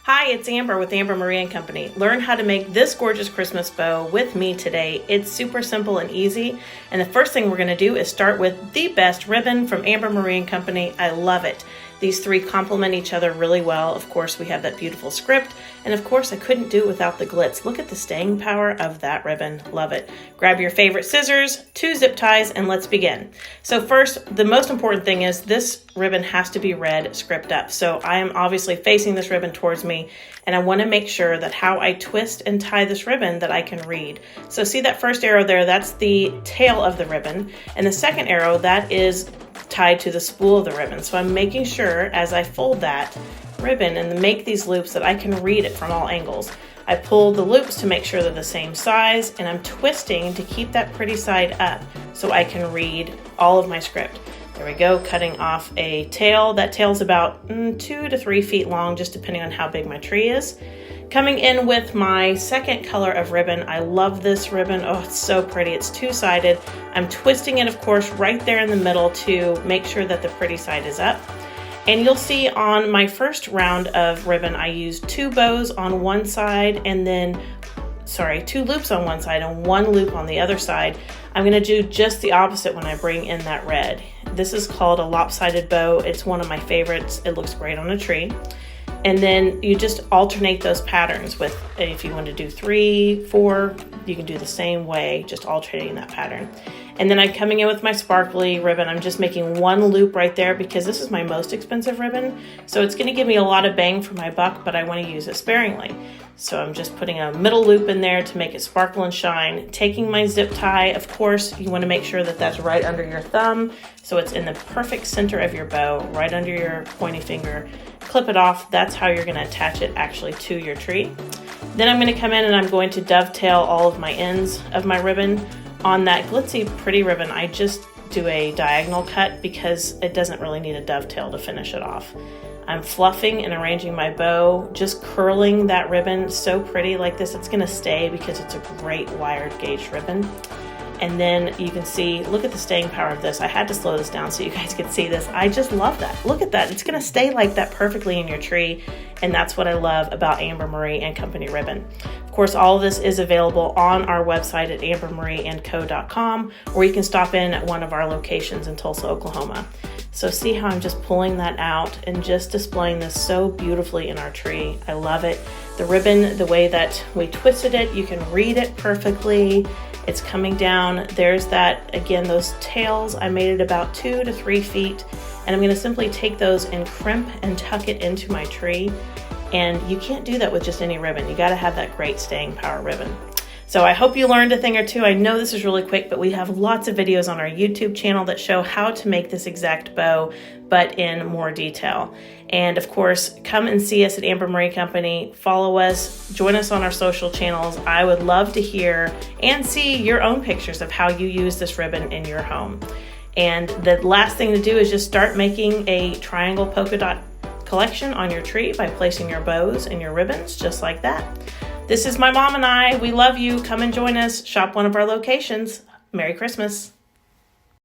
Hi, it's Amber with Amber Marie and Company. Learn how to make this gorgeous Christmas bow with me today. It's super simple and easy. And the first thing we're going to do is start with the best ribbon from Amber Marie and Company. I love it. These three complement each other really well. Of course, we have that beautiful script. And of course, I couldn't do it without the glitz. Look at the staying power of that ribbon. Love it. Grab your favorite scissors, 2 zip ties, and let's begin. So first, the most important thing is this ribbon has to be red script up. So I am obviously facing this ribbon towards me, and I want to make sure that how I twist and tie this ribbon that I can read. So see that first arrow there, that's the tail of the ribbon. And the second arrow, that is tied to the spool of the ribbon. So I'm making sure as I fold that ribbon and make these loops that I can read it from all angles. I pull the loops to make sure they're the same size, and I'm twisting to keep that pretty side up so I can read all of my script. There we go, cutting off a tail. That tail's about 2 to 3 feet long, just depending on how big my tree is. Coming in with my second color of ribbon. I love this ribbon. Oh, it's so pretty. It's 2-sided. I'm twisting it, of course, right there in the middle to make sure that the pretty side is up. And you'll see on my first round of ribbon, I used 2 bows on one side and then, 2 loops on one side and 1 loop on the other side. I'm gonna do just the opposite when I bring in that red. This is called a lopsided bow. It's one of my favorites. It looks great on a tree. And then you just alternate those patterns with, if you want to do 3, 4, you can do the same way, just alternating that pattern. And then I'm coming in with my sparkly ribbon. I'm just making 1 loop right there because this is my most expensive ribbon. So it's going to give me a lot of bang for my buck, but I want to use it sparingly. So I'm just putting a middle loop in there to make it sparkle and shine. Taking my zip tie, of course, you want to make sure that that's right under your thumb. So it's in the perfect center of your bow, right under your pointy finger. Clip it off. That's how you're going to attach it actually to your tree. Then I'm going to come in and I'm going to dovetail all of my ends of my ribbon. On that glitzy pretty ribbon, I just do a diagonal cut because it doesn't really need a dovetail to finish it off. I'm fluffing and arranging my bow, just curling that ribbon so pretty like this. It's going to stay because it's a great wired gauge ribbon. And then you can see, look at the staying power of this. I had to slow this down so you guys could see this. I just love that. Look at that. It's going to stay like that perfectly in your tree. And that's what I love about Amber Marie and Company ribbon. Of course, all of this is available on our website at ambermarieandco.com, or you can stop in at one of our locations in Tulsa, Oklahoma. So see how I'm just pulling that out and just displaying this so beautifully in our tree. I love it. The ribbon, the way that we twisted it, you can read it perfectly. It's coming down. There's that, again, those tails. I made it about 2 to 3 feet, and I'm going to simply take those and crimp and tuck it into my tree. And you can't do that with just any ribbon. You got to have that great staying power ribbon. So I hope you learned a thing or two. I know this is really quick, but we have lots of videos on our YouTube channel that show how to make this exact bow, but in more detail. And of course, come and see us at Amber Marie Company. Follow us, join us on our social channels. I would love to hear and see your own pictures of how you use this ribbon in your home. And the last thing to do is just start making a triangle polka dot collection on your tree by placing your bows and your ribbons just like that. This is my mom and I. We love you. Come and join us. Shop one of our locations. Merry Christmas.